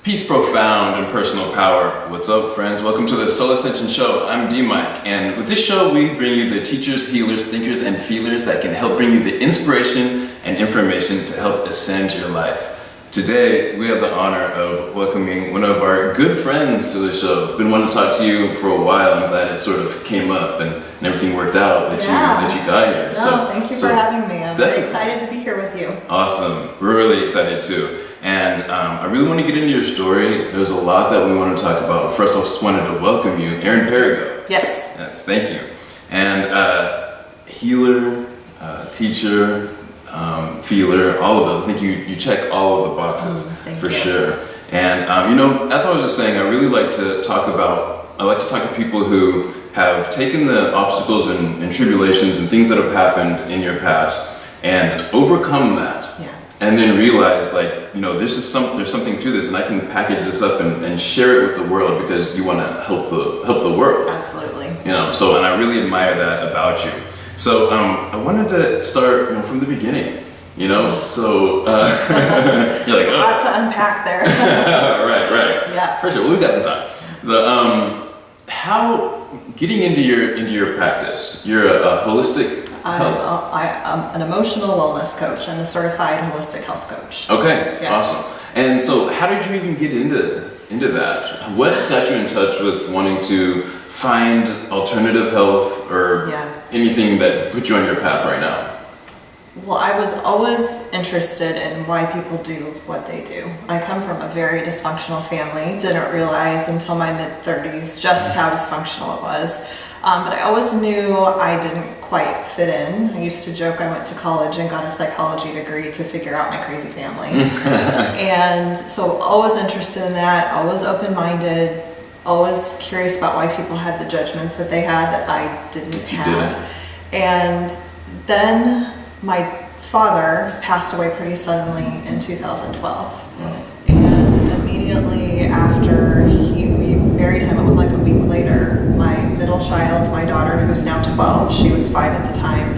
Peace profound and personal power. What's up, friends? Welcome to the Ascension show. I'm D-Mike, and with this show we bring you the teachers, healers, thinkers, and feelers that can help bring you the inspiration and information to help ascend your life. Today we have the honor of welcoming one of our good friends to the show. I've been wanting to talk to you for a while. I'm glad it sort of came up and everything worked out that you got here. No, thank you for having me. I'm very excited to be here with you. Awesome. We're really excited too. And I really want to get into your story. There's a lot that we want to talk about. First, I just wanted to welcome you, Erin Perrigo. Yes. Yes, thank you. And healer, teacher, feeler, all of those. I think you check all of the boxes for sure. And as I was just saying, I like to talk to people who have taken the obstacles and tribulations and things that have happened in your past and overcome that. Yeah. And then realize, there's something to this, and I can package this up and share it with the world because you want to help the world. Absolutely. And I really admire that about you. So I wanted to start, from the beginning. So you're like, a lot to unpack there. right. Yeah. For sure. Well, we've got some time. So how getting into your practice? You're a holistic. I'm an emotional wellness coach. I'm a certified holistic health coach. Okay, yeah. Awesome. And so how did you even get into that? What got you in touch with wanting to find alternative health or anything that put you on your path right now? Well, I was always interested in why people do what they do. I come from a very dysfunctional family. Didn't realize until my mid-30s just how dysfunctional it was. But I always knew I didn't quite fit in. I used to joke I went to college and got a psychology degree to figure out my crazy family. And so always interested in that, always open-minded, always curious about why people had the judgments that they had that I didn't have. And then my father passed away pretty suddenly in 2012. And immediately after we buried him, it was like a week later, my middle child, my daughter, who's now 12, she was 5 at the time,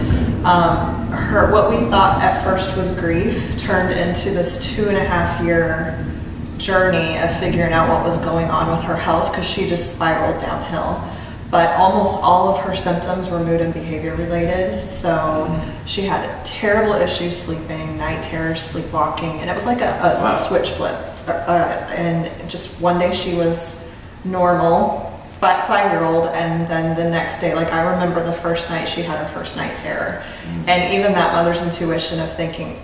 what we thought at first was grief turned into this 2.5-year journey of figuring out what was going on with her health because she just spiraled downhill. But almost all of her symptoms were mood and behavior related. So she had terrible issues sleeping, night terrors, sleepwalking, and it was like a switch flip. And just one day she was normal, 5-year-old, and then the next day, I remember the first night she had her first night terror. And even that mother's intuition of thinking,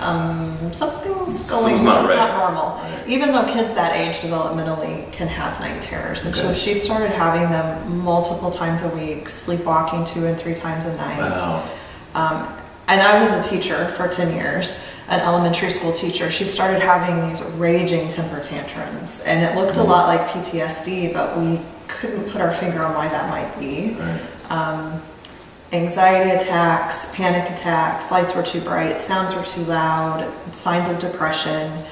something's going, this is not normal. Right. Even though kids that age developmentally can have night terrors. And so she started having them multiple times a week, sleepwalking 2 and 3 times a night. Wow. And I was a teacher for 10 years, an elementary school teacher. She started having these raging temper tantrums, and it looked a lot like PTSD, but we couldn't put our finger on why that might be. Right. Anxiety attacks, panic attacks, lights were too bright, sounds were too loud, signs of depression,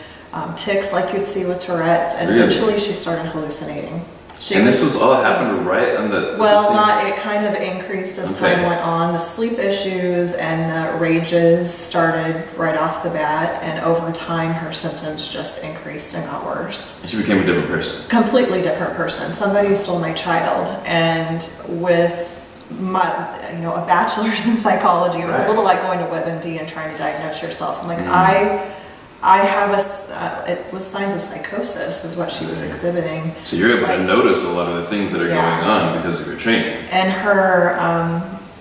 tics like you'd see with Tourette's, and eventually she started hallucinating. This was all happened right on the... It kind of increased as time went on. The sleep issues and the rages started right off the bat, and over time her symptoms just increased and got worse. And she became a different person. Completely different person. Somebody stole my child, and with my, a bachelor's in psychology, it was a little like going to WebMD and trying to diagnose yourself. I'm like, I have it was signs of psychosis is what she was exhibiting. So you're able to notice a lot of the things that are going on because of your training. And her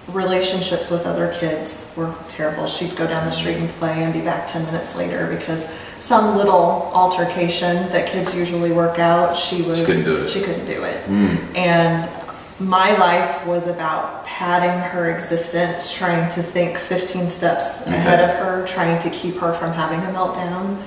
relationships with other kids were terrible. She'd go down the street and play and be back 10 minutes later because some little altercation that kids usually work out, she couldn't do it. And my life was about padding her existence, trying to think 15 steps ahead of her, trying to keep her from having a meltdown.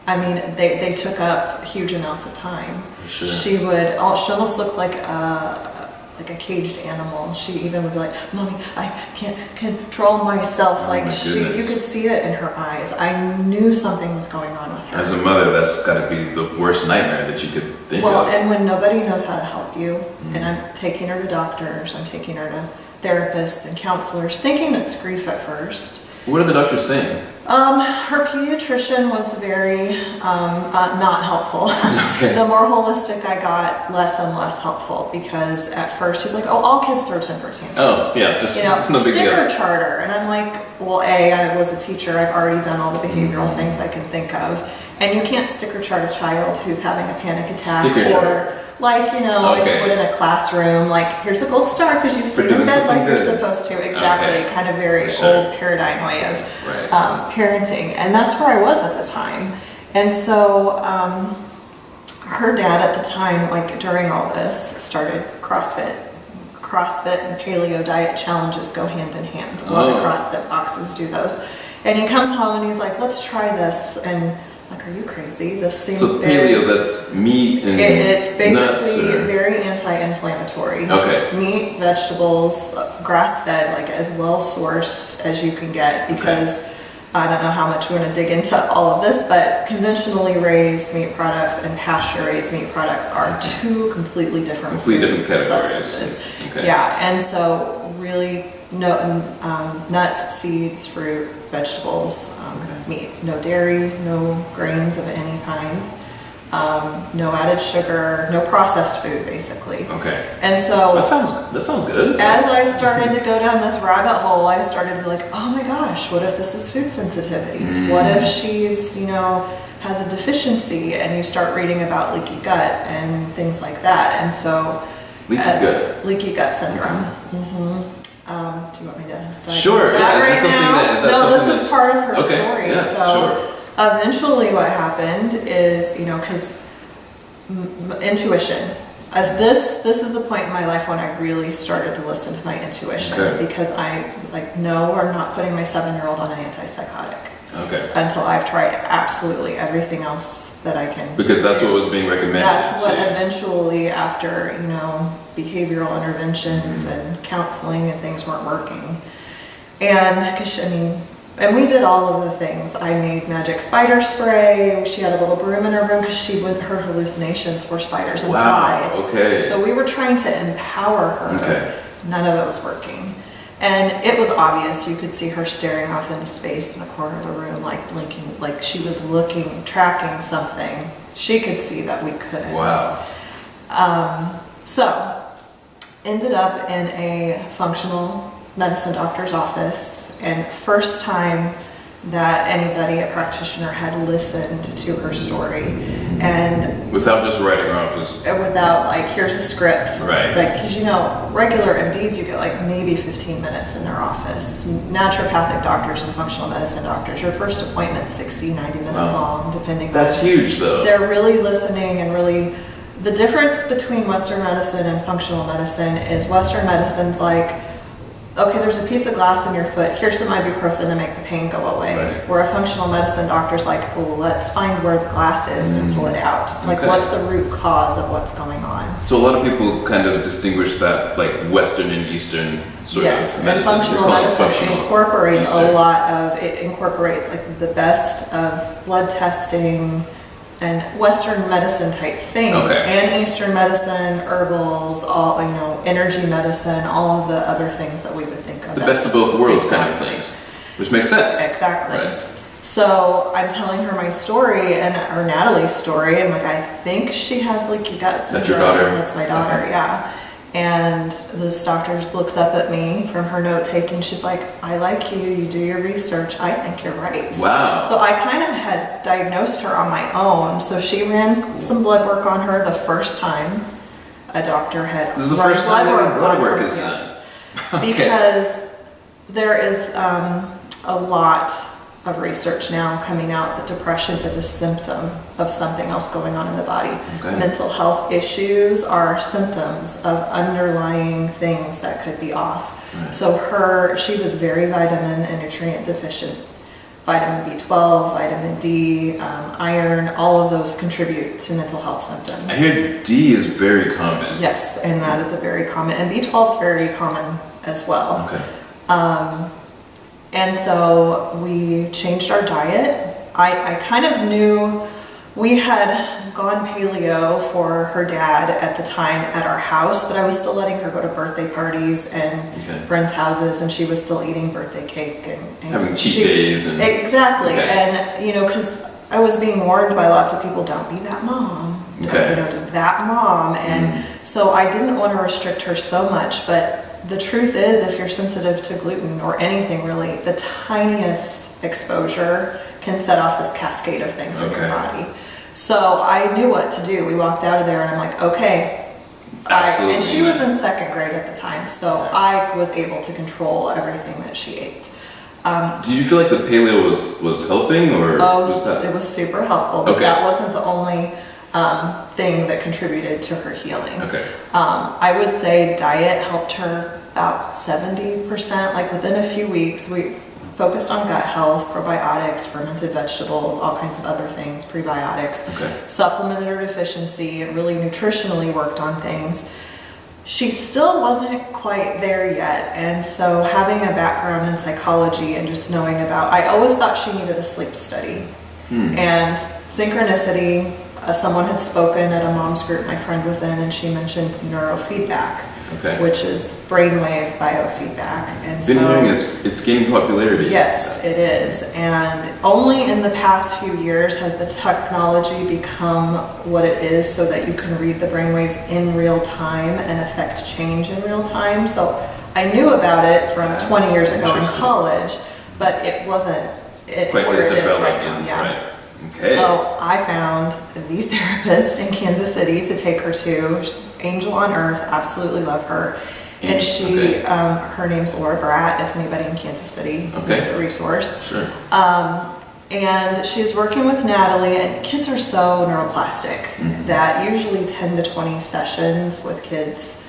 I mean, they took up huge amounts of time. Sure. She almost looked like a caged animal. She even would be like, "Mommy, I can't control myself." You could see it in her eyes. I knew something was going on with her. As a mother, that's got to be the worst nightmare that you could think of. And when nobody knows how to help you, and I'm taking her to doctors, I'm taking her to therapists and counselors, thinking it's grief at first. What are the doctors saying? Her pediatrician was very not helpful. Okay. The more holistic I got, less and less helpful, because at first she's like, "Oh, all kids throw temper tantrums." Oh, yeah, just it's no big sticker deal. charter, and I'm like, "Well, I was a teacher. I've already done all the behavioral things I can think of, and you can't sticker chart a child who's having a panic attack Sticker chart. or." Like, like you put in a classroom, like, here's a gold star because you stayed in bed like you're supposed to. Exactly. Okay. Kind of very old paradigm way of parenting. And that's where I was at the time. And so her dad at the time, like during all this, started CrossFit. CrossFit and paleo diet challenges go hand in hand. A lot of CrossFit boxes do those. And he comes home and he's like, let's try this. And like, are you crazy? This seems paleo, that's meat and it's basically nuts, very anti-inflammatory. Okay. Meat, vegetables, grass-fed, like as well sourced as you can get, because I don't know how much we're going to dig into all of this, but conventionally raised meat products and pasture-raised meat products are two completely different categories. Substances. Okay. Yeah, and so really nuts, seeds, fruit, vegetables, meat, no dairy, no grains of any kind, no added sugar, no processed food, basically. Okay. And so that sounds good. as I started to go down this rabbit hole, I started to be like, oh my gosh, what if this is food sensitivities? What if she's, has a deficiency? And you start reading about leaky gut and things like that. And so leaky gut syndrome. Do you want me to dive Sure, into yeah. that Is that no, something this is part of her story. Yeah, So eventually what happened is, because intuition, as this is the point in my life when I really started to listen to my intuition, because I was like, no, I'm not putting my 7-year-old on an antipsychotic. Until I've tried absolutely everything else that I can. Because that's what was being recommended. That's what eventually, after behavioral interventions and counseling and things weren't working, and we did all of the things. I made magic spider spray. She had a little broom in her room because her hallucinations were spiders and flies. Okay. So we were trying to empower her. Okay. None of it was working. And it was obvious. You could see her staring off into space in the corner of the room, like blinking, like she was tracking something. She could see that we couldn't. Wow. So, ended up in a functional medicine doctor's office, and first time that anybody, a practitioner, had listened to her story. And without just writing her off as... Without, like, here's a script. Right. Like, because, regular MDs, you get, like, maybe 15 minutes in their office. Naturopathic doctors and functional medicine doctors, your first appointment's 60, 90 minutes long, depending That's huge, though. They're really listening and really... The difference between Western medicine and functional medicine is Western medicine's like, okay, there's a piece of glass in your foot, here's some ibuprofen to make the pain go away. Right. Where a functional medicine doctor's like, well, let's find where the glass is and pull it out. It's like, what's the root cause of what's going on? So a lot of people kind of distinguish that, like, Western and Eastern sort of medicine. Functional medicine incorporates it incorporates like the best of blood testing and Western medicine type things, and Eastern medicine, herbals, all energy medicine, all of the other things that we would think of. The best of both worlds kind of things, which makes sense. Exactly. Right. So I'm telling her my story or Natalie's story. I'm like, I think she has leaky gut syndrome. That's your daughter? That's my daughter, yeah. And this doctor looks up at me from her note taking. She's like, I like you. You do your research. I think you're right. Wow. So I kind of had diagnosed her on my own. So she ran some blood work on her the first time a doctor had. This is the first time blood work is done. Yes. Because there is a lot of research now coming out that depression is a symptom of something else going on in the body. Mental health issues are symptoms of underlying things that could be off. So she was very vitamin and nutrient deficient. Vitamin B12, vitamin D, iron, all of those contribute to mental health symptoms. I hear D is very common. Yes, and that is a very common, and B12 is very common as well. And so we changed our diet. I kind of knew We had gone paleo for her dad at the time at our house, but I was still letting her go to birthday parties and friends' houses, and she was still eating birthday cake and having cheat days. And exactly. And you know, because I was being warned by lots of people, don't be that mom. You know, that mom. And so I didn't want to restrict her so much, but the truth is, if you're sensitive to gluten or anything really, the tiniest exposure can set off this cascade of things in your body. So I knew what to do. We walked out of there and I'm like, okay. And she was in second grade at the time, so I was able to control everything that she ate. Did you feel like the paleo was helping, or it was super helpful, but that wasn't the only thing that contributed to her healing. I would say diet helped her about 70%. Like within a few weeks, we focused on gut health, probiotics, fermented vegetables, all kinds of other things, prebiotics, supplemented her deficiency, really nutritionally worked on things. She still wasn't quite there yet, and so having a background in psychology and just knowing about, I always thought she needed a sleep study. And synchronicity, someone had spoken at a mom's group my friend was in, and she mentioned neurofeedback, which is brainwave biofeedback. And been hearing it's gaining popularity. Yes, it is. And only in the past few years has the technology become what it is so that you can read the brainwaves in real time and affect change in real time. So I knew about it from 20 years ago in college, but it wasn't quite where it is right developed. now. So I found the therapist in Kansas City to take her to. Angel on earth, absolutely love her. And she, her name's Laura Bratt, if anybody in Kansas City needs a resource. And she's working with Natalie, and kids are so neuroplastic that usually 10 to 20 sessions with kids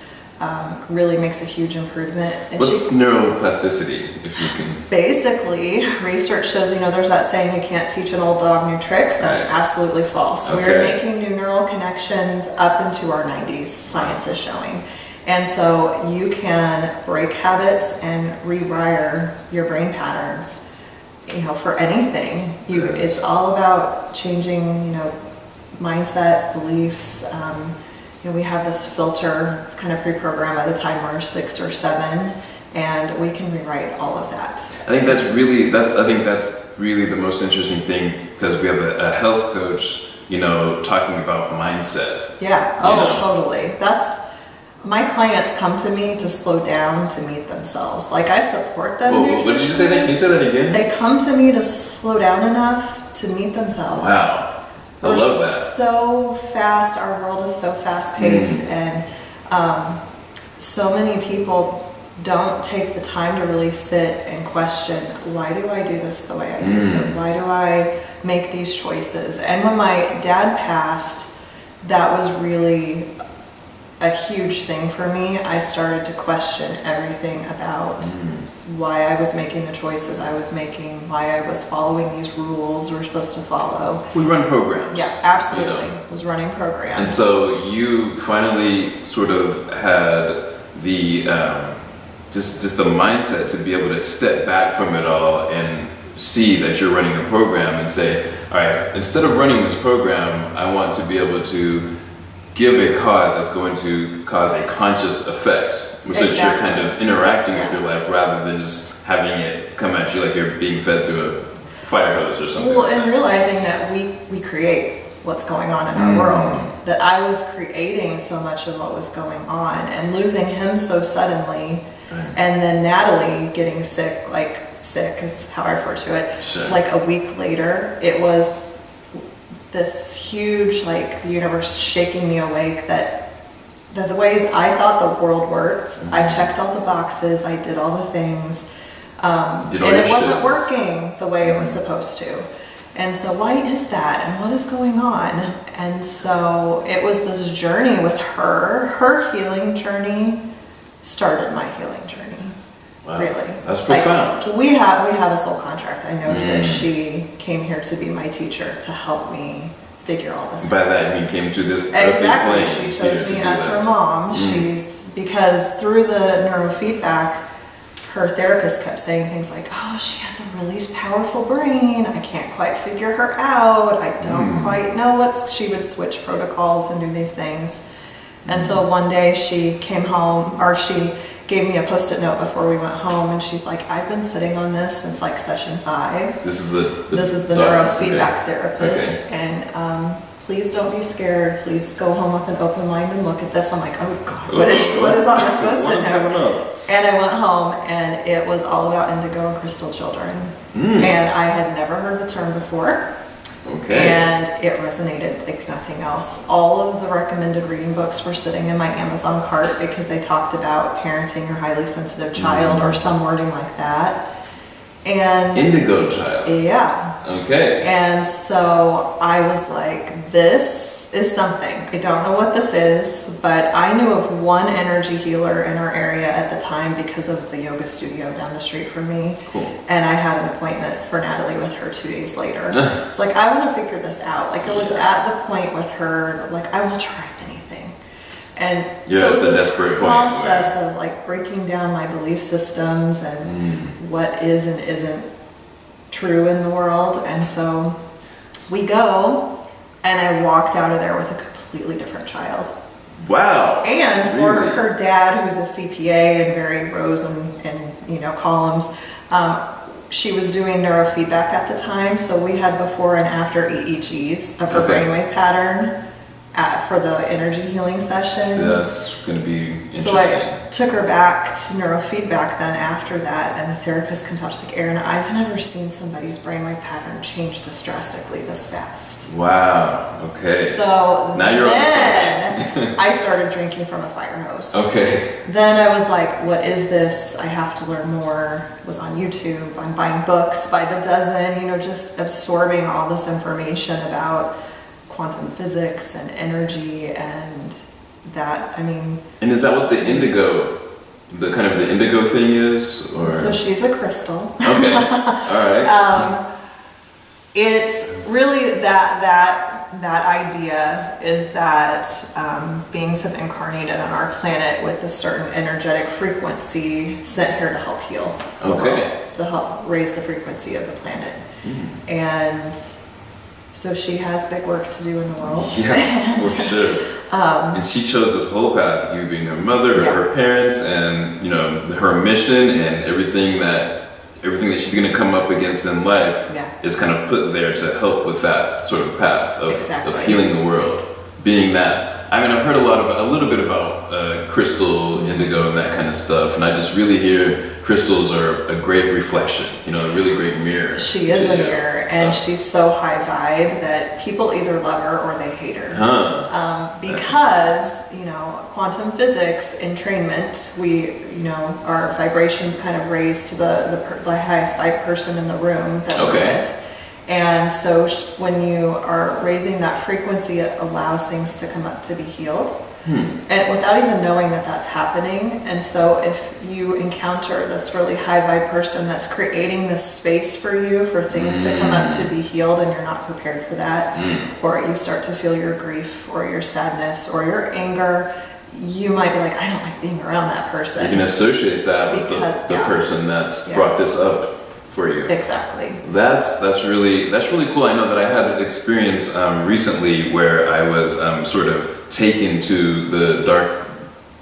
really makes a huge improvement. And what's neuroplasticity, if you can? Basically, research shows, you know, there's that saying, you can't teach an old dog new tricks. That's absolutely false. We're making new neural connections up into our 90s, science is showing. And so you can break habits and rewire your brain patterns, you know, for anything. It's all about changing, you know, mindset, beliefs. You know, we have this filter, it's kind of pre-programmed by the time we're 6 or 7, and we can rewrite all of that. I think that's really the most interesting thing, because we have a health coach, you know, talking about mindset. Totally. My clients come to me to slow down, to meet themselves. Like, I support them. What did you say? Can you say that again? They come to me to slow down enough to meet themselves. Wow. I love that. So fast, our world is so fast paced, and so many people don't take the time to really sit and question, why do I do this the way I do? Why do I make these choices? And when my dad passed, that was really a huge thing for me. I started to question everything about why I was making the choices I was making, why I was following these rules we're supposed to follow. We run programs. Yeah, absolutely. You know? Was running programs. And so you finally sort of had the just the mindset to be able to step back from it all and see that you're running a program and say, all right, instead of running this program, I want to be able to give a cause that's going to cause a conscious effect, which is you're kind of interacting with your life rather than just having it come at you like you're being fed through a fire hose or something. Well, and realizing that we create what's going on in our world, that I was creating so much of what was going on, and losing him so suddenly, and then Natalie getting sick is how I refer to it, like a week later, it was this huge, like, the universe shaking me awake that the ways I thought the world worked, I checked all the boxes, I did all the things, and it wasn't working the way it was supposed to. And so why is that, and what is going on? And so it was this journey with her healing journey started my healing journey. Wow. Really. That's profound. Like, we have a soul contract. I know that she came here to be my teacher, to help me figure all this out. By that you came to this exactly. She chose me as her mom. Because through the neurofeedback, her therapist kept saying things like, oh, she has a really powerful brain. I can't quite figure her out. I don't quite know she would switch protocols and do these things. And so one day she came home, or she gave me a Post-it note before we went home, and she's like, I've been sitting on this since like session 5. This is the neurofeedback therapist. And please don't be scared. Please go home with an open mind and look at this. I'm like, oh God, what is all this supposed to know? And I went home, and it was all about indigo and crystal children. And I had never heard the term before. Okay. And it resonated like nothing else. All of the recommended reading books were sitting in my Amazon cart because they talked about parenting your highly sensitive child or some wording like that. And indigo child. Yeah. Okay. And so I was like, this is something. I don't know what this is, but I knew of one energy healer in our area at the time because of the yoga studio down the street from me. Cool. And I had an appointment for Natalie with her 2 days later. It's like, I want to figure this out. Like, I was at the point with her, like, I will try anything. And so it's a desperate process of like breaking down my belief systems and what is and isn't true in the world. And so we go, and I walked out of there with a completely different child. Wow. And for her dad, who's a CPA and very rows and columns, she was doing neurofeedback at the time. So we had before and after EEGs of her brainwave pattern for the energy healing session. That's going to be interesting. So I took her back to neurofeedback then after that, and the therapist comes out, she's like, Erin, I've never seen somebody's brainwave pattern change this drastically this fast. Wow, okay. So now you're then I started drinking from a fire hose. Okay. Then I was like, what is this? I have to learn more. Was on YouTube. I'm buying books by the dozen, just absorbing all this information about quantum physics and energy and that, And is that what the indigo, the indigo thing is? Or? So she's a crystal. Okay, all right. It's really that idea is that beings have incarnated on our planet with a certain energetic frequency sent here to help heal the world, to help raise the frequency of the planet. And so she has big work to do in the world. Yeah, for sure. And she chose this whole path, you being her mother, her parents, and her mission and everything that she's going to come up against in life is kind of put there to help with that sort of path of healing the world. Being that, I've heard a little bit about crystal, indigo, and that kind of stuff, and I just really hear crystals are a great reflection, a really great mirror. She is a mirror, and she's so high vibe that people either love her or they hate her. Because, quantum physics entrainment, our vibrations kind of raise to the highest vibe person in the room that we're with. And so when you are raising that frequency, it allows things to come up to be healed. And without even knowing that that's happening. And so if you encounter this really high vibe person that's creating this space for you for things to come up to be healed, and you're not prepared for that, or you start to feel your grief or your sadness or your anger, you might be like, I don't like being around that person. You can associate that with the person that's brought this up for you. Exactly. That's really cool. I know that I had an experience recently where I was sort of taken to the dark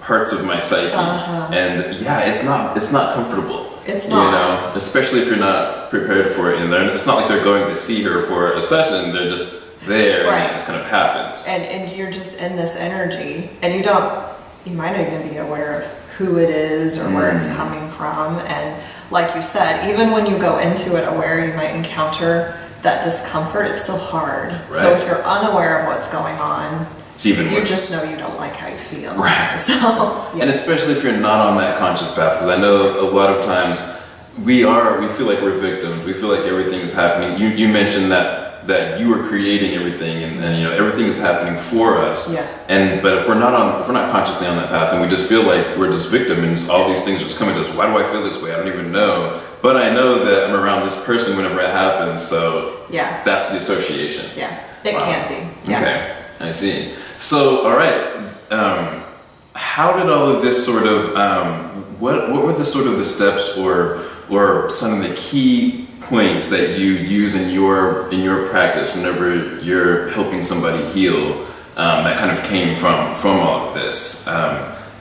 parts of my psyche, and it's not comfortable. It's not, especially if you're not prepared for it. And it's not like they're going to see her for a session. They're just there, and it just kind of happens. And you're just in this energy, and you might not even be aware of who it is or where it's coming from. And like you said, even when you go into it aware, you might encounter that discomfort. It's still hard. Right. So if you're unaware of what's going on, it's even worse. You just know you don't like how you feel. Right. So, And especially if you're not on that conscious path, because I know a lot of times we feel like we're victims. We feel like everything's happening. You mentioned that you are creating everything, and everything is happening for us. Yeah. But if we're not consciously on that path, and we just feel like we're just victims, and all these things are just coming to us. Why do I feel this way? I don't even know. But I know that I'm around this person whenever it happens. So that's the association. Yeah, it can be. Yeah. Okay, I see. So, all right. how did all of this sort of, what were the sort of the steps or some of the key points that you use in your practice whenever you're helping somebody heal, that kind of came from all of this?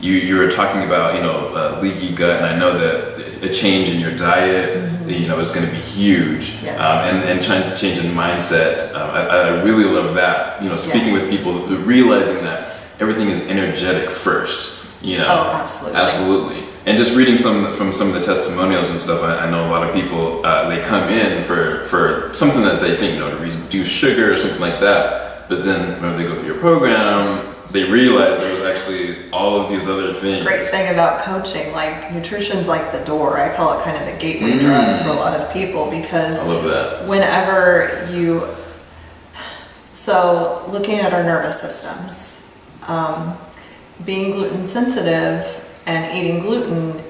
You were talking about, leaky gut, and I know that a change in your diet, is going to be huge. Yes. And trying to change in mindset. I really love that. Speaking with people, realizing that everything is energetic first. Oh, absolutely. Absolutely. And just reading from some of the testimonials and stuff, I know a lot of people, they come in for something that they think, to reduce sugar or something like that. But then when they go through your program, they realize there was actually all of these other things. Great thing about coaching, like nutrition's like the door. I call it kind of the gateway drug for a lot of people, because I love that. whenever so looking at our nervous systems, being gluten sensitive and eating gluten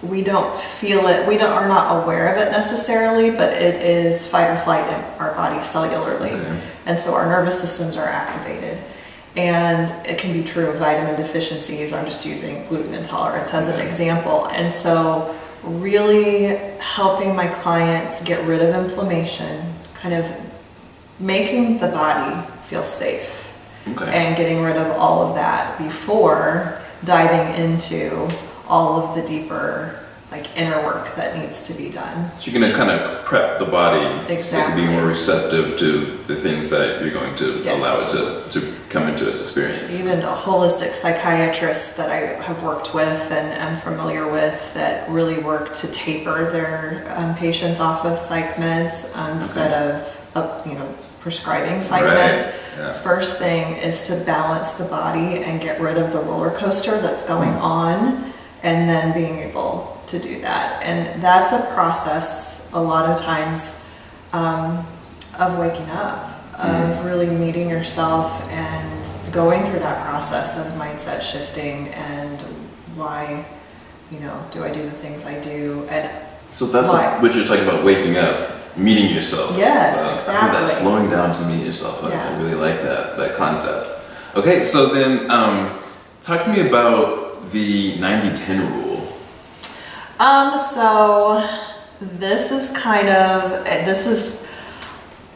we don't feel it, are not aware of it necessarily, but it is fight or flight in our body cellularly. Okay. And so our nervous systems are activated. And it can be true of vitamin deficiencies. I'm just using gluten intolerance as an example. And so really helping my clients get rid of inflammation, kind of making the body feel safe, and getting rid of all of that before diving into all of the deeper inner work that needs to be done. So you're going to kind of prep the body so it can be more receptive to the things that you're going to allow it to come into its experience. Even holistic psychiatrists that I have worked with and am familiar with that really work to taper their patients off of psych meds instead of prescribing psych meds. Yeah. First thing is to balance the body and get rid of the roller coaster that's going on, and then being able to do that. And that's a process a lot of times of waking up, of really meeting yourself and going through that process of mindset shifting and why, do I do the things I do? And so that's what you're talking about, waking up, meeting yourself. Yes, exactly. I heard that, slowing down to meet yourself. I really like that concept. Okay, so then talk to me about the 90-10 rule. So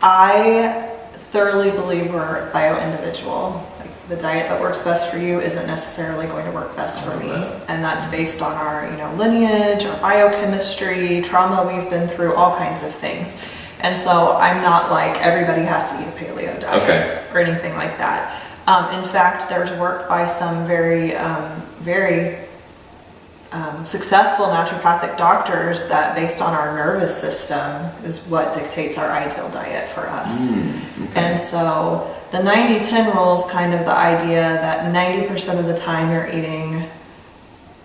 I thoroughly believe we're bio-individual. The diet that works best for you isn't necessarily going to work best for me. And that's based on our, lineage, our biochemistry, trauma we've been through, all kinds of things. And so I'm not like everybody has to eat a paleo diet or anything like that. In fact, there's work by some very successful naturopathic doctors that based on our nervous system is what dictates our ideal diet for us. And so the 90-10 rule is kind of the idea that 90% of the time you're eating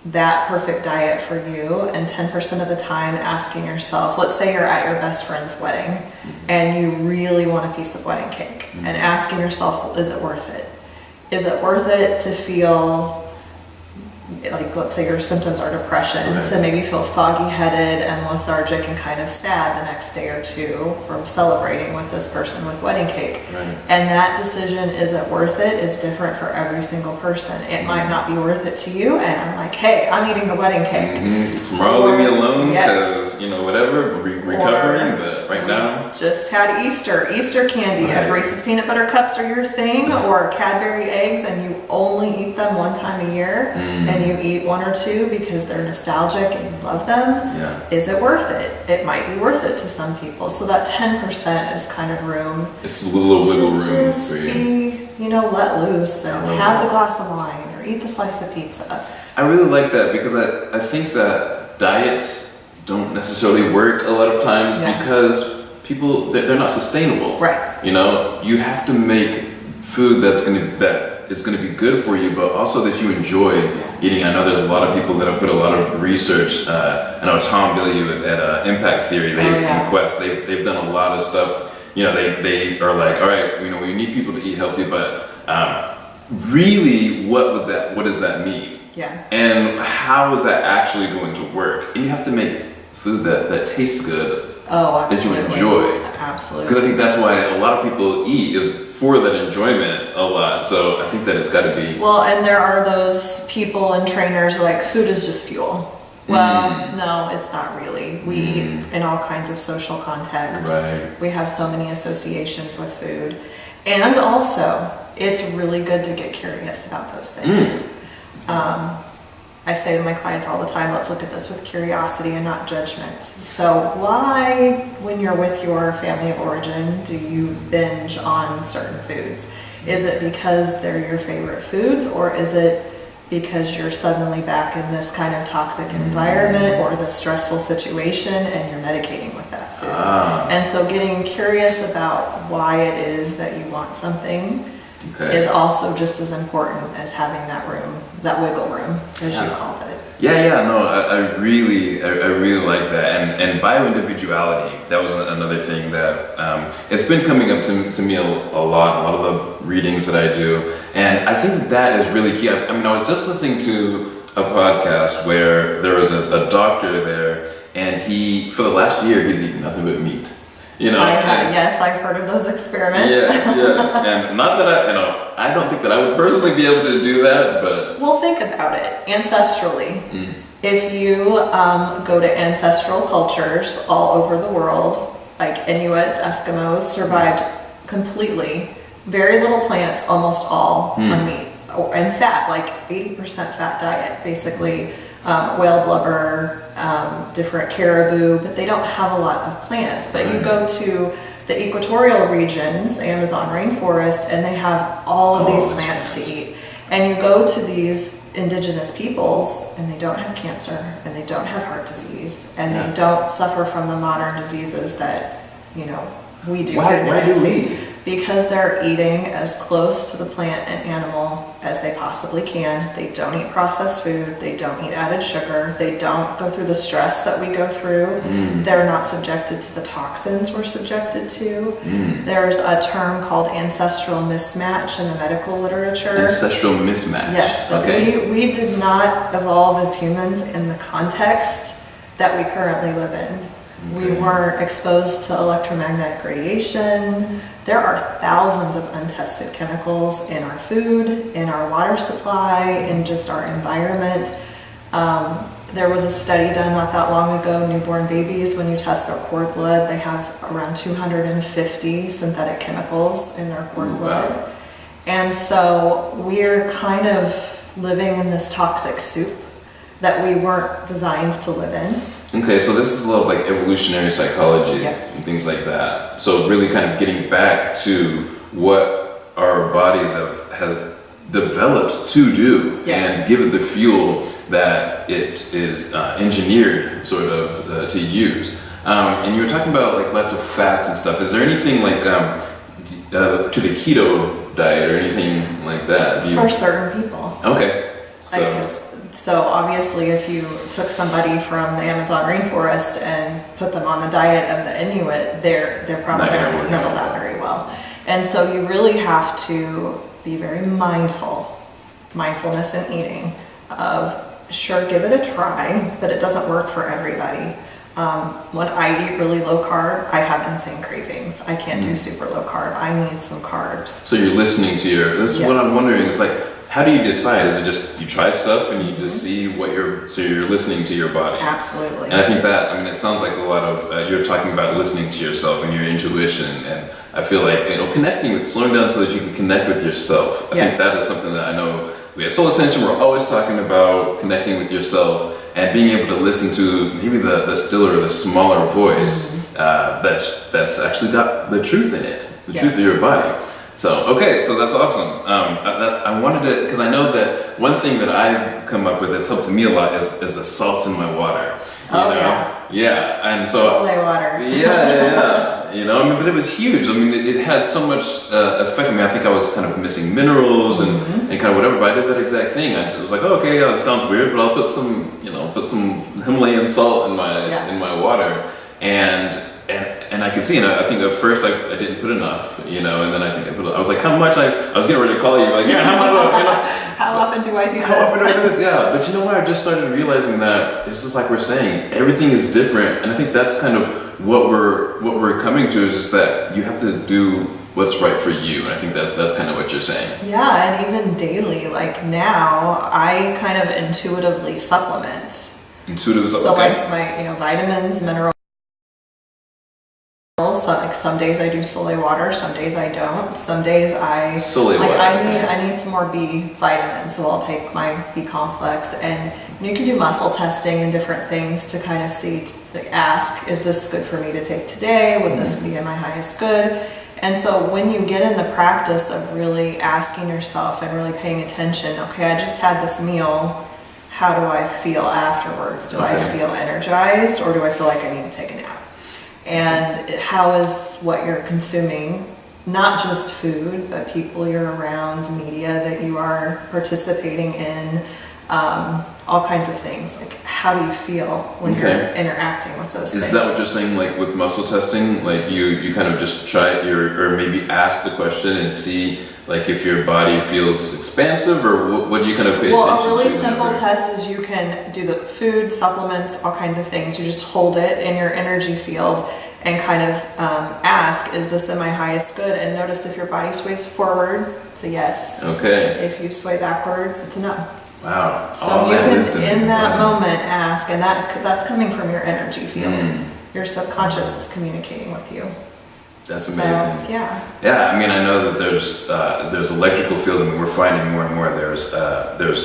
that perfect diet for you, and 10% of the time asking yourself, let's say you're at your best friend's wedding and you really want a piece of wedding cake, and asking yourself, well, is it worth it? Is it worth it to feel let's say your symptoms are depression, to maybe feel foggy-headed and lethargic and kind of sad the next day or two from celebrating with this person with wedding cake. And that decision, is it worth it, is different for every single person. It might not be worth it to you, and I'm like, hey, I'm eating the wedding cake. Tomorrow leave me alone because, whatever, recovering, but right now. Just had Easter candy. If Reese's peanut butter cups are your thing, or Cadbury eggs, and you only eat them one time a year, and you eat one or two because they're nostalgic and you love them, is it worth it? It might be worth it to some people. So that 10% is kind of room. It's a little wiggle room just for you. Be, let loose and have the glass of wine or eat the slice of pizza. I really like that because I think that diets don't necessarily work a lot of times because people, they're not sustainable. You have to make food that is going to be good for you, but also that you enjoy eating. I know there's a lot of people that have put a lot of research. I know Tom Bilyeu at Impact Theory, in Quest, they've done a lot of stuff. They are like, all right, we need people to eat healthy, but really, what does that mean? And how is that actually going to work? And you have to make food that tastes good, that you enjoy. Absolutely. Because I think that's why a lot of people eat, is for that enjoyment a lot. So I think that it's got to be. Well, and there are those people and trainers like food is just fuel. Well, no, it's not really. We eat in all kinds of social contexts. Right. We have so many associations with food. And also, it's really good to get curious about those things. I say to my clients all the time, let's look at this with curiosity and not judgment. So why, when you're with your family of origin, do you binge on certain foods? Is it because they're your favorite foods, or is it because you're suddenly back in this kind of toxic environment or the stressful situation and you're medicating with that food? And so getting curious about why it is that you want something is also just as important as having that room, that wiggle room, as you called it. No, I really like that. And bioindividuality, that was another thing that it's been coming up to me a lot of the readings that I do. And I think that is really key. I mean, I was just listening to a podcast where there was a doctor there, and he, for the last year, he's eaten nothing but meat. You know, yes, I've heard of those experiments. Yes, and not that I don't think that I would personally be able to do that, but well, think about it ancestrally. If you go to ancestral cultures all over the world, like Inuits, Eskimos, survived completely, very little plants, almost all on meat and fat, like 80% fat diet, basically. Whale blubber, different caribou, but they don't have a lot of plants. But you go to the equatorial regions, the Amazon rainforest, and they have all of these plants to eat. And you go to these indigenous peoples, and they don't have cancer, and they don't have heart disease, and they don't suffer from the modern diseases that, we do. Why do we? Because they're eating as close to the plant and animal as they possibly can. They don't eat processed food. They don't eat added sugar. They don't go through the stress that we go through. They're not subjected to the toxins we're subjected to. There's a term called ancestral mismatch in the medical literature. Ancestral mismatch. Yes. Okay. We did not evolve as humans in the context that we currently live in. We weren't exposed to electromagnetic radiation. There are thousands of untested chemicals in our food, in our water supply, in just our environment. There was a study done not that long ago, newborn babies, when you test their cord blood, they have around 250 synthetic chemicals in their cord blood. And so we're kind of living in this toxic soup that we weren't designed to live in. Okay, so this is a little like evolutionary psychology and things like that. So really kind of getting back to what our bodies have developed to do and give it the fuel that it is engineered sort of to use. And you were talking about like lots of fats and stuff. Is there anything like to the keto diet or anything like that? For certain people. Okay. So obviously if you took somebody from the Amazon rainforest and put them on the diet of the Inuit, they're probably not going to handle that very well. And so you really have to be very mindfulness in eating of, sure, give it a try, but it doesn't work for everybody. When I eat really low carb, I have insane cravings. I can't do super low carb. I need some carbs. So you're listening to this is what I'm wondering is like, how do you decide? Is it just you try stuff and you just see what so you're listening to your body? Absolutely. And I think that, it sounds like a lot of, you're talking about listening to yourself and your intuition, and I feel like, slowing down so that you can connect with yourself. I think that is something that I know we at Soul Ascension, we're always talking about connecting with yourself and being able to listen to maybe the stiller, the smaller voice that's actually got the truth in it, the truth of your body. So that's awesome. I wanted to, because I know that one thing that I've come up with that's helped me a lot is the salts in my water. And so Salt water. But it was huge. It had so much effect. I think I was kind of missing minerals and kind of whatever. But I did that exact thing. I just was like, it sounds weird, but I'll put some Himalayan salt in my water, and And I could see, and I think at first I didn't put enough, and then I think I was like, how much? I was getting ready to call you, like, yeah, how much? How often do I do this? How often do I do this? Yeah, but you know what? I just started realizing that it's just like we're saying, everything is different, and I think that's kind of what we're coming to is just that you have to do what's right for you, and I think that's kind of what you're saying. Yeah, and even daily, like now, I kind of intuitively supplement. So like my vitamins, minerals. Some days I do Soleil water, some days I don't. Some days I need some more B vitamins, so I'll take my B complex. And you can do muscle testing and different things to kind of see, to ask, is this good for me to take today? Would this be in my highest good? And so when you get in the practice of really asking yourself and really paying attention, okay, I just had this meal, how do I feel afterwards? Do I feel energized, or do I feel like I need to take a nap? And how is what you're consuming, not just food, but people you're around, media that you are participating in, all kinds of things. Like, how do you feel when you're interacting with those things? Is that what you're saying, like with muscle testing? Like you kind of just try it, or maybe ask the question and see like if your body feels expansive, or what do you kind of pay attention to? Well, a really simple test is you can do the food, supplements, all kinds of things. You just hold it in your energy field and kind of ask, is this in my highest good? And notice if your body sways forward, it's a yes. Okay. If you sway backwards, it's a no. Wow. So you can, in that moment, ask, and that's coming from your energy field. Your subconscious is communicating with you. That's amazing. So, yeah. Yeah, I mean, I know that there's electrical fields. I mean, we're finding more and more. There's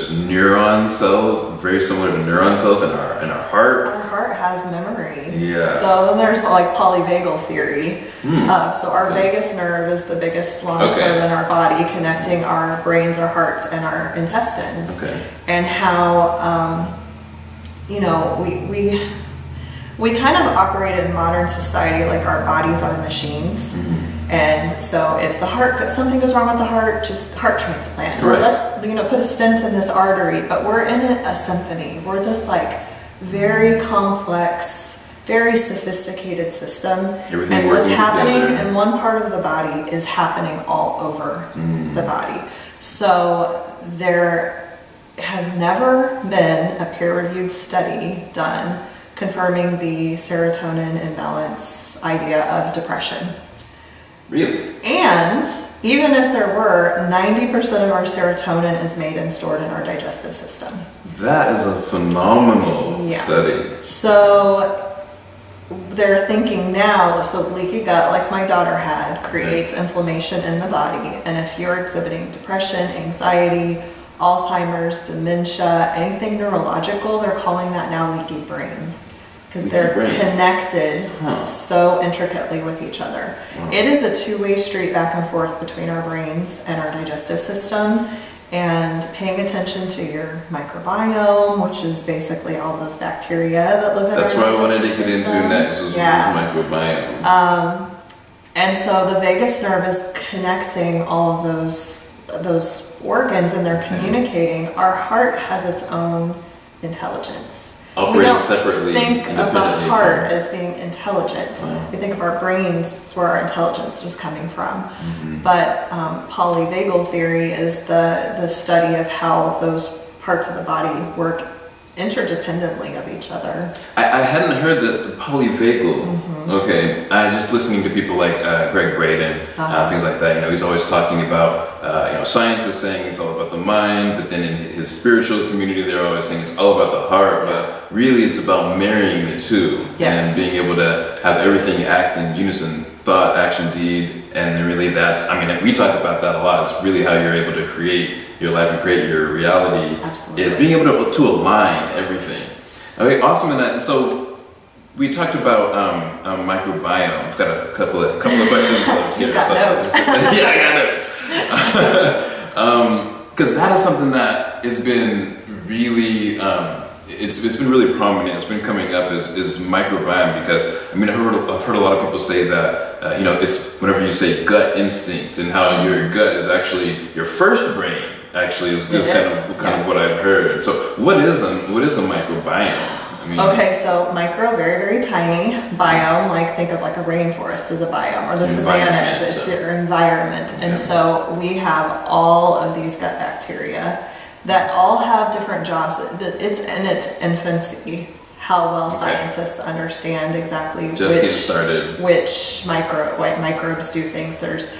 neuron cells, very similar to neuron cells in our heart. Our heart has memory. Yeah. So then there's like polyvagal theory. So our vagus nerve is the biggest, longest nerve in our body, connecting our brains, our hearts, and our intestines. Okay. And how we kind of operate in modern society like our bodies are machines. And so if something goes wrong with the heart, just heart transplant. Or let's put a stent in this artery, but we're in a symphony. We're this like very complex, very sophisticated system. And what's happening in one part of the body is happening all over the body. So there has never been a peer-reviewed study done confirming the serotonin imbalance idea of depression. Really? And even if there were, 90% of our serotonin is made and stored in our digestive system. That is a phenomenal study. So they're thinking now, so leaky gut, like my daughter had, creates inflammation in the body. And if you're exhibiting depression, anxiety, Alzheimer's, dementia, anything neurological, they're calling that now leaky brain. Because they're connected so intricately with each other. It is a two-way street back and forth between our brains and our digestive system, and paying attention to your microbiome, which is basically all those bacteria that live in our digestive system. That's what I wanted to get into next, was microbiome. And so the vagus nerve is connecting all of those organs, and they're communicating. Our heart has its own intelligence. Operating separately. We don't think of the heart as being intelligent. We think of our brains as where our intelligence is coming from. But polyvagal theory is the study of how those parts of the body work interdependently of each other. I hadn't heard that polyvagal. Okay, just listening to people like Greg Braden, things like that. He's always talking about, science is saying it's all about the mind, but then in his spiritual community, they're always saying it's all about the heart. But really, it's about marrying the two and being able to have everything act in unison: thought, action, deed. And really, we talk about that a lot. It's really how you're able to create your life and create your reality. Absolutely. Is being able to align everything. Okay, awesome in that. And so we talked about microbiome. I've got a couple of questions left here. You've got notes. Yeah, I got notes. Because that is something that has been really, it's been really prominent. It's been coming up is microbiome, because I've heard a lot of people say that it's whenever you say gut instinct, and how your gut is actually your first brain. Actually, is kind of what I've heard. So, what is a microbiome? I mean, Okay, so micro, very, very tiny. Biome, like think of like a rainforest as a biome, or the savannas, it's their environment. And so we have all of these gut bacteria that all have different jobs. It's in its infancy. How well scientists understand exactly which microbes do things. There's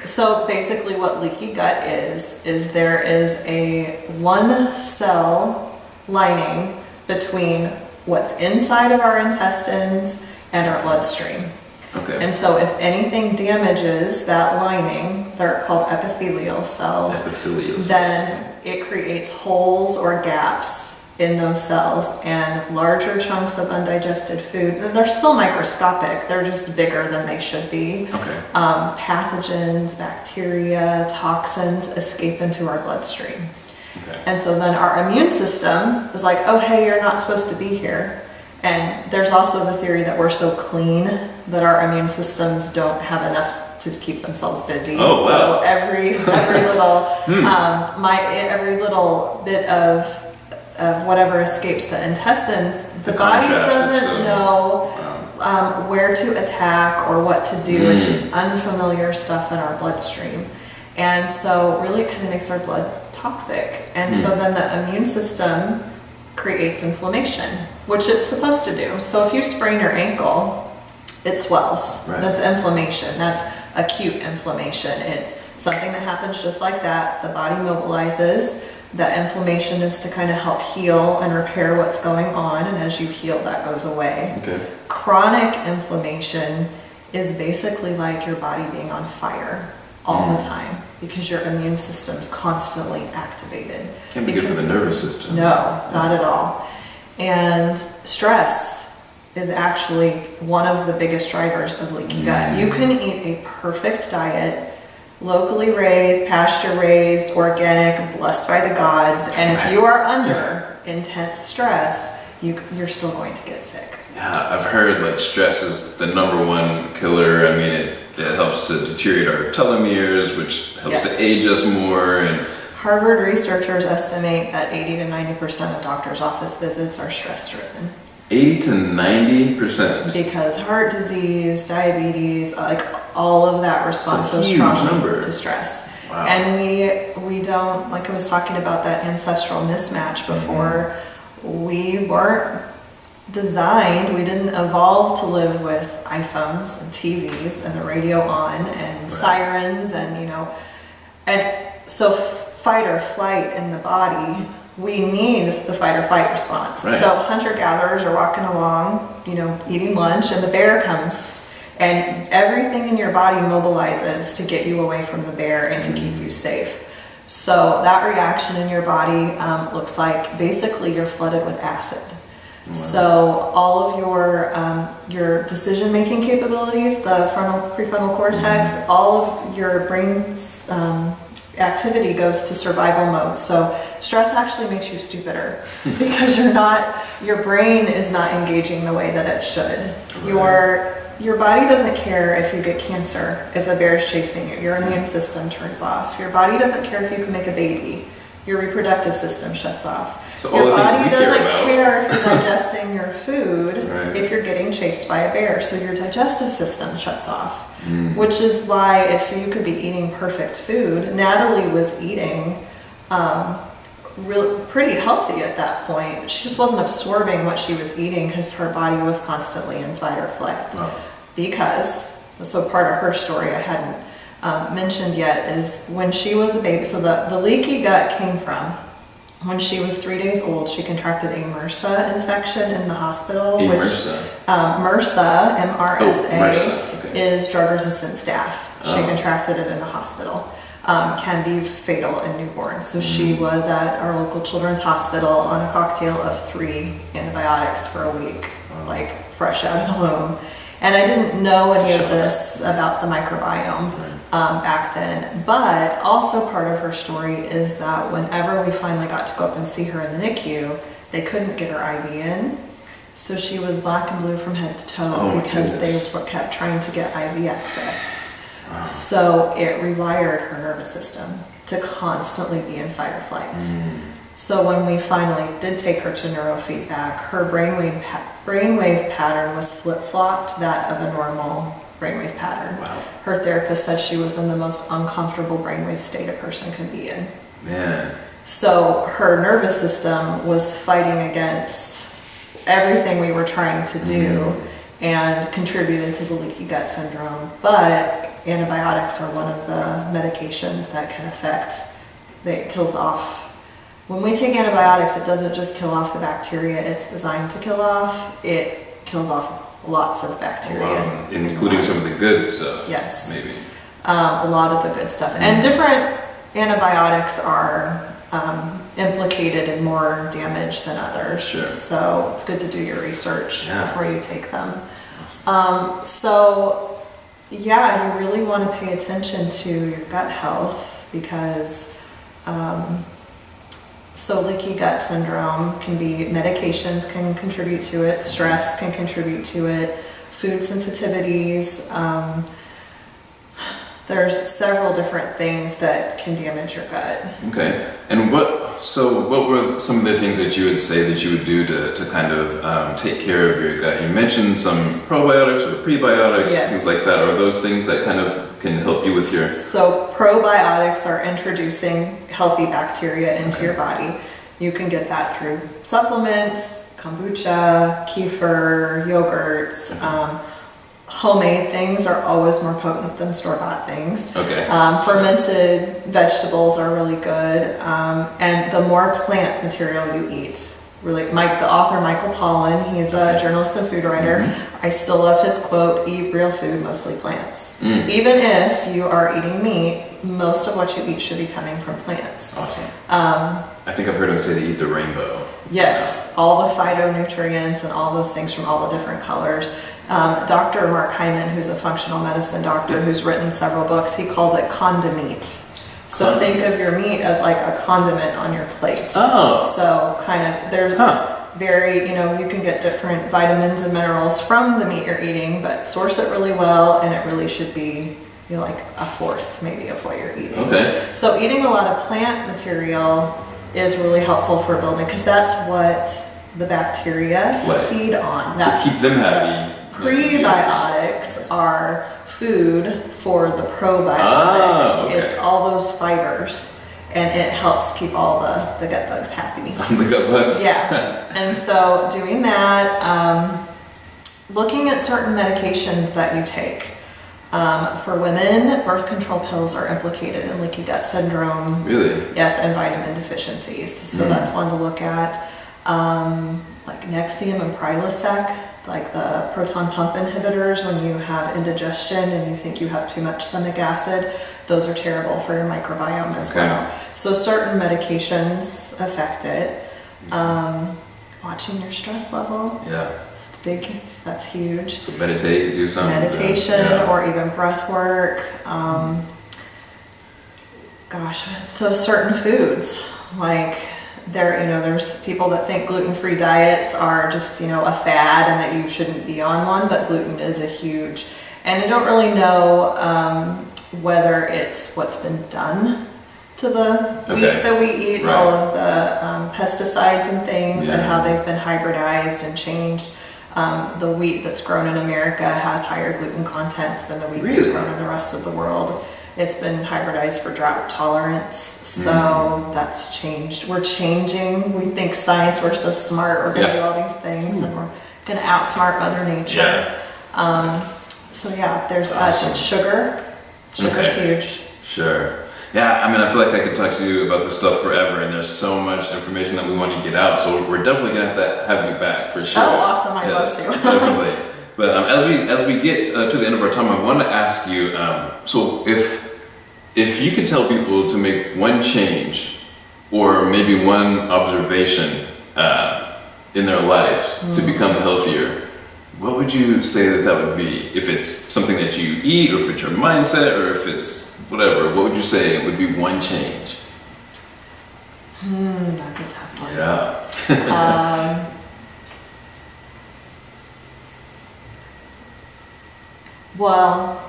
so basically what leaky gut is there is a one cell lining between what's inside of our intestines and our bloodstream. Okay. And so if anything damages that lining, they're called epithelial cells, then it creates holes or gaps in those cells, and larger chunks of undigested food, and they're still microscopic, they're just bigger than they should be. Okay. Pathogens, bacteria, toxins escape into our bloodstream. Okay. And so then our immune system is like, oh, hey, you're not supposed to be here. And there's also the theory that we're so clean that our immune systems don't have enough to keep themselves busy. Oh, wow. So every little every little bit of whatever escapes the intestines, the body doesn't know where to attack or what to do. It's just unfamiliar stuff in our bloodstream. And so really it kind of makes our blood toxic. And so then the immune system creates inflammation, which it's supposed to do. So if you sprain your ankle, it swells. Right. That's inflammation. That's acute inflammation. It's something that happens just like that. The body mobilizes. That inflammation is to kind of help heal and repair what's going on, and as you heal, that goes away. Okay. Chronic inflammation is basically like your body being on fire all the time because your immune system's constantly activated. Can't be good for the nervous system. No, not at all. And stress is actually one of the biggest drivers of leaky gut. You can eat a perfect diet, locally raised, pasture raised, organic, blessed by the gods, and if you are under intense stress, you're still going to get sick. Yeah, I've heard like stress is the number one killer. I mean, it helps to deteriorate our telomeres, which helps to age us more. And Harvard researchers estimate that 80 to 90% of doctors' office visits are stress-driven. 80 to 90%? Because heart disease, diabetes, like all of that responds so strongly to stress. Wow. And we don't, like I was talking about that ancestral mismatch before, we weren't designed, we didn't evolve to live with iPhones and TVs and the radio on and sirens and, and so fight or flight in the body, we need the fight or flight response. Right. So hunter-gatherers are walking along, eating lunch, and the bear comes, and everything in your body mobilizes to get you away from the bear and to keep you safe. So that reaction in your body looks like basically you're flooded with acid. Wow. So all of your decision-making capabilities, the prefrontal cortex, all of your brain's activity goes to survival mode. So stress actually makes you stupider because your brain is not engaging the way that it should. Right. Your body doesn't care if you get cancer, if a bear is chasing you. Your immune system turns off. Your body doesn't care if you can make a baby. Your reproductive system shuts off. So all the things we care about. Your body doesn't care if you're digesting your food, if you're getting chased by a bear. So your digestive system shuts off. Which is why if you could be eating perfect food, Natalie was eating pretty healthy at that point. She just wasn't absorbing what she was eating because her body was constantly in fight or flight. So part of her story I hadn't mentioned yet is when she was a baby, so the leaky gut came from when she was 3 days old. She contracted a MRSA infection in the hospital. MRSA, MRSA, is drug-resistant staph. She contracted it in the hospital. Can be fatal in newborns. So she was at our local children's hospital on a cocktail of 3 antibiotics for a week, like fresh out of the womb. And I didn't know any of this about the microbiome back then. But also part of her story is that whenever we finally got to go up and see her in the NICU, they couldn't get her IV in. So she was black and blue from head to toe because they kept trying to get IV access. Wow. So it rewired her nervous system to constantly be in fight or flight. So when we finally did take her to neurofeedback, her brainwave pattern was flip-flopped that of a normal brainwave pattern. Wow. Her therapist said she was in the most uncomfortable brainwave state a person can be in. Man. So her nervous system was fighting against everything we were trying to do and contributed to the leaky gut syndrome. But antibiotics are one of the medications that can that kills off. When we take antibiotics, it doesn't just kill off the bacteria it's designed to kill off, it kills off lots of bacteria. Wow. Including some of the good stuff. Yes. Maybe. A lot of the good stuff. And different antibiotics are implicated in more damage than others. Sure. So it's good to do your research before you take them. You really want to pay attention to your gut health because leaky gut syndrome can be, medications can contribute to it, stress can contribute to it, food sensitivities. There's several different things that can damage your gut. Okay. And what were some of the things that you would say that you would do to kind of take care of your gut? You mentioned some probiotics or prebiotics, things like that. Are those things that kind of can help you with your... So probiotics are introducing healthy bacteria into your body. You can get that through supplements, kombucha, kefir, yogurts. Homemade things are always more potent than store-bought things. Okay. Fermented vegetables are really good, and the more plant material you eat. Really, the author Michael Pollan, he's a journalist and food writer. I still love his quote: "Eat real food, mostly plants." Even if you are eating meat, most of what you eat should be coming from plants. Awesome. I think I've heard him say to eat the rainbow. Yes, all the phytonutrients and all those things from all the different colors. Dr. Mark Hyman, who's a functional medicine doctor who's written several books, he calls it condiment. So think of your meat as like a condiment on your plate. Oh. So there's very, you can get different vitamins and minerals from the meat you're eating, but source it really well, and it really should be like a fourth maybe of what you're eating. Okay. So eating a lot of plant material is really helpful for building, because that's what the bacteria feed on. To keep them happy. Prebiotics are food for the probiotics. Okay. It's all those fibers, and it helps keep all the gut bugs happy. The gut bugs? Yeah. And so doing that, looking at certain medications that you take. For women, birth control pills are implicated in leaky gut syndrome. Really? Yes, and vitamin deficiencies. So that's one to look at. Like Nexium and Prilosec, like the proton pump inhibitors, when you have indigestion and you think you have too much stomach acid, those are terrible for your microbiome as well. So certain medications affect it. Watching your stress level. Yeah. Big, that's huge. So meditate, do something. Meditation or even breath work. So certain foods, like there's people that think gluten-free diets are just, a fad and that you shouldn't be on one, but gluten is a huge, and I don't really know whether it's what's been done to the wheat that we eat, all of the pesticides and things, and how they've been hybridized and changed. The wheat that's grown in America has higher gluten content than the wheat that's grown in the rest of the world. It's been hybridized for drought tolerance, so that's changed. We're changing. We think science, we're so smart, we're going to do all these things, and we're going to outsmart Mother Nature. There's sugar. Sugar's huge. Sure. Yeah, I feel like I could talk to you about this stuff forever, and there's so much information that we want to get out, so we're definitely going to have you back for sure. Oh, awesome. I'd love to. Definitely. But as we get to the end of our time, I want to ask you, so if you could tell people to make one change or maybe one observation in their life to become healthier, what would you say that would be? If it's something that you eat, or if it's your mindset, or if it's whatever, what would you say would be one change? That's a tough one. Yeah. Well,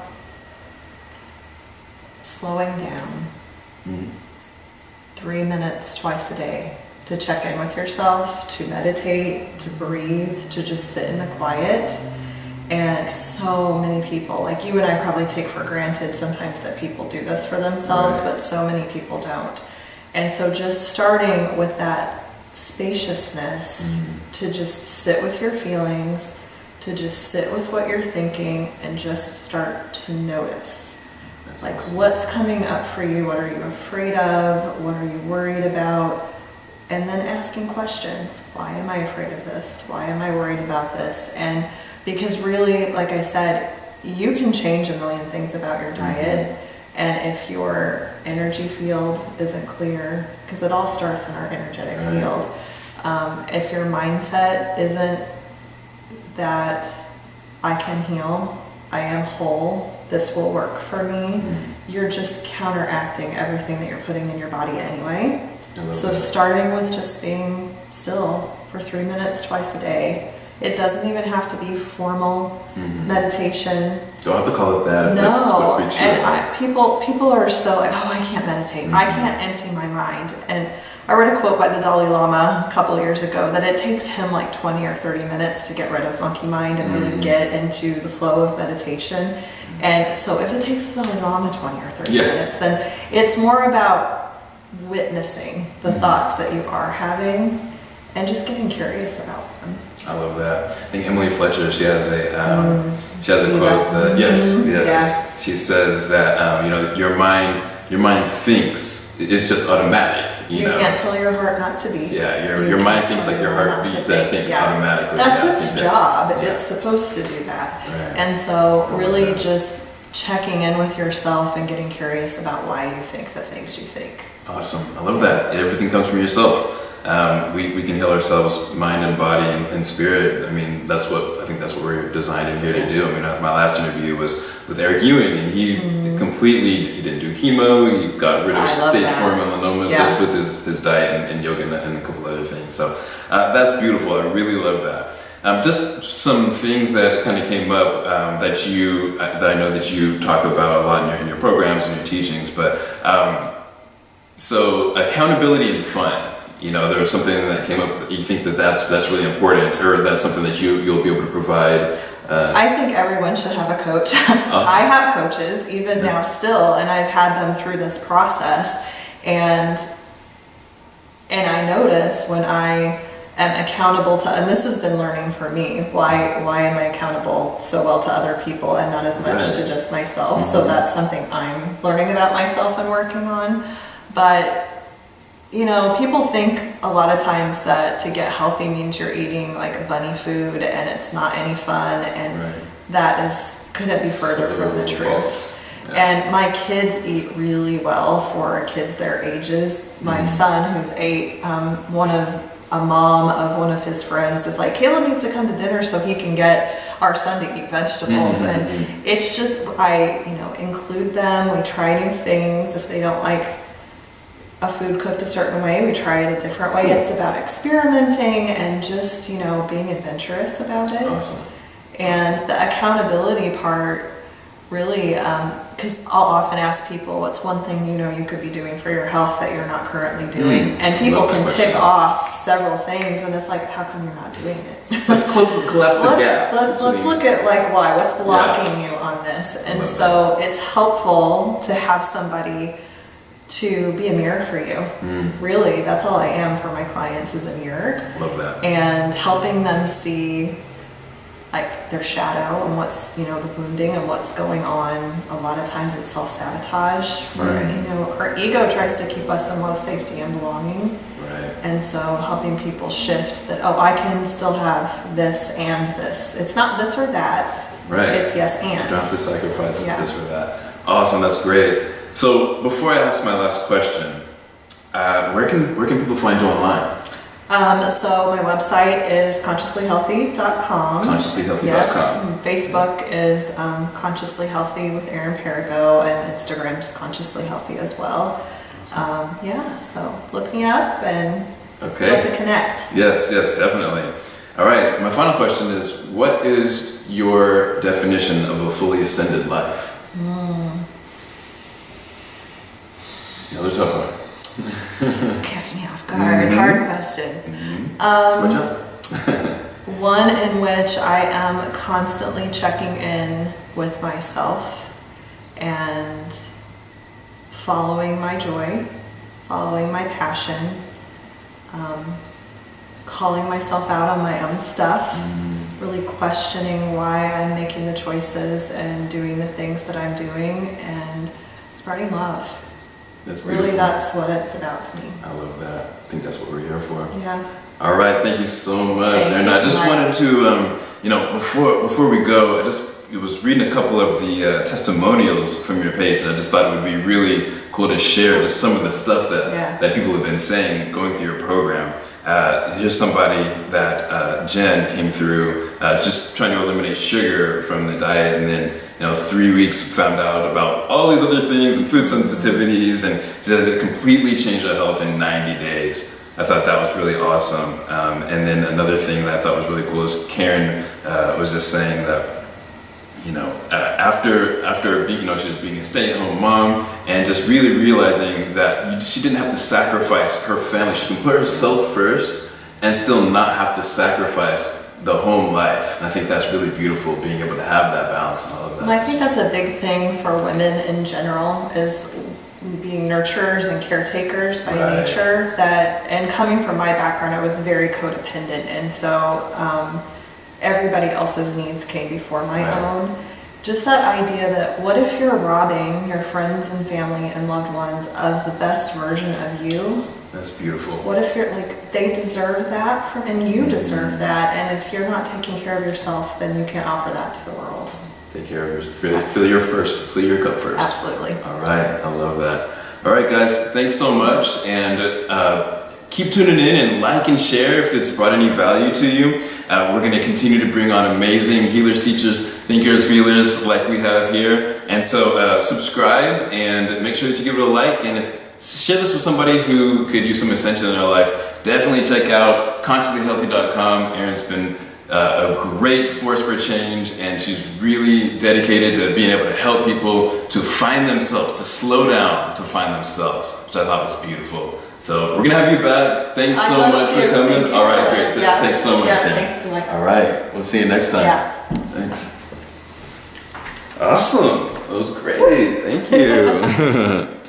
slowing down. 3 minutes twice a day to check in with yourself, to meditate, to breathe, to just sit in the quiet. And so many people, like you and I probably take for granted sometimes that people do this for themselves, but so many people don't. And so just starting with that spaciousness to just sit with your feelings, to just sit with what you're thinking and just start to notice. Like what's coming up for you, what are you afraid of, what are you worried about? And then asking questions. Why am I afraid of this? Why am I worried about this? And because really, like I said, you can change a million things about your diet. And if your energy field isn't clear, because it all starts in our energetic field, if your mindset isn't that I can heal, I am whole, this will work for me, you're just counteracting everything that you're putting in your body anyway. So starting with just being still for 3 minutes twice a day. It doesn't even have to be formal meditation. Don't have to call it that. No, and people are so like, oh, I can't meditate. I can't empty my mind. And I read a quote by the Dalai Lama a couple years ago that it takes him like 20 or 30 minutes to get rid of monkey mind and really get into the flow of meditation. And so if it takes the Dalai Lama 20 or 30 minutes, then it's more about witnessing the thoughts that you are having and just getting curious about them. I love that. I think Emily Fletcher, she has a quote that, yes, she says that, your mind thinks, it's just automatic. You know? Can't tell your heart not to beat. Yeah, your mind thinks like your heart beats, I think, automatically. That's its job. It's supposed to do that. Right. And so really just checking in with yourself and getting curious about why you think the things you think. Awesome. I love that. Everything comes from yourself. We can heal ourselves, mind and body and spirit. I mean, I think that's what we're designed in here to do. I mean, my last interview was with Eric Ewing, and he he didn't do chemo. He got rid of stage 4 melanoma just with his diet and yoga and a couple other things. So that's beautiful. I really love that. Just some things that kind of came up that I know that you talk about a lot in your programs and your teachings. But so accountability and fun. There was something that came up that you think that's really important, or that's something that you'll be able to provide. I think everyone should have a coach. Awesome. I have coaches even now still, and I've had them through this process. And I notice when I am accountable to, and this has been learning for me, why am I accountable so well to other people and not as much to just myself? So that's something I'm learning about myself and working on. But people think a lot of times that to get healthy means you're eating like bunny food and it's not any fun, and that couldn't be further from the truth. And my kids eat really well for kids their ages. My son, who's 8, a mom of one of his friends is like, Caleb needs to come to dinner so he can get our son to eat vegetables. And it's just, I include them. We try new things. If they don't like a food cooked a certain way, we try it a different way. It's about experimenting and just, being adventurous about it. Awesome. And the accountability part really, because I'll often ask people, what's one thing you could be doing for your health that you're not currently doing? And people can tick off several things, and it's like, how come you're not doing it? Let's collapse the gap. Let's look at why, what's blocking you on this. And so it's helpful to have somebody to be a mirror for you. Really, that's all I am for my clients, is a mirror. Love that. And helping them see like their shadow and what's, the wounding and what's going on. A lot of times it's self-sabotage for, our ego tries to keep us in low safety and belonging. Right. And so helping people shift that, I can still have this and this. It's not this or that. Right. It's yes and. You don't have to sacrifice this or that. Awesome, that's great. So before I ask my last question, where can people find you online? So my website is consciouslyhealthy.com. Consciouslyhealthy.com. Yes. Facebook is Consciously Healthy with Erin Perrigo, and Instagram's Consciously Healthy as well. So look me up and love to connect. Yes, definitely. All right, my final question is, what is your definition of a fully ascended life? Another tough one. catch me off guard, hard questions. That's my job. One in which I am constantly checking in with myself and following my joy, following my passion, calling myself out on my own stuff, really questioning why I'm making the choices and doing the things that I'm doing, and spreading love. That's beautiful. Really, that's what it's about to me. I love that. I think that's what we're here for. Yeah. All right, thank you so much. Thank And you I just so much. wanted to, before we go, I was reading a couple of the testimonials from your page, and I just thought it would be really cool to share just some of the stuff that people have been saying going through your program. Here's somebody that Jen came through just trying to eliminate sugar from the diet, and then 3 weeks found out about all these other things and food sensitivities, and she said it completely changed her health in 90 days. I thought that was really awesome. And then another thing that I thought was really cool is Karen was just saying that after she was being a stay-at-home mom and just really realizing that she didn't have to sacrifice her family. She can put herself first and still not have to sacrifice the home life. And I think that's really beautiful, being able to have that balance and all of that. And I think that's a big thing for women in general, is being nurturers and caretakers by nature. And coming from my background, I was very codependent, and so everybody else's needs came before my own. Just that idea that what if you're robbing your friends and family and loved ones of the best version of you? That's beautiful. What if you're they deserve that and you deserve that, and if you're not taking care of yourself, then you can't offer that to the world. Take care of yours. Fill your cup first. Absolutely. All right, I love that. All right, guys, thanks so much, and keep tuning in and like and share if it's brought any value to you. We're going to continue to bring on amazing healers, teachers, thinkers, feelers like we have here, and so subscribe and make sure that you give it a like, and share this with somebody who could use some Ascension in their life. Definitely check out consciouslyhealthy.com. Erin's been a great force for change, and she's really dedicated to being able to help people to find themselves, to slow down, to find themselves, which I thought was beautiful. So we're gonna have you back. Thanks so much for coming. Thank you All right, so great. much. Yeah. Thanks so much. Yeah, Jen. thanks so much. All right, we'll see you next time. Yeah. Thanks. Awesome. That was great. Thank you.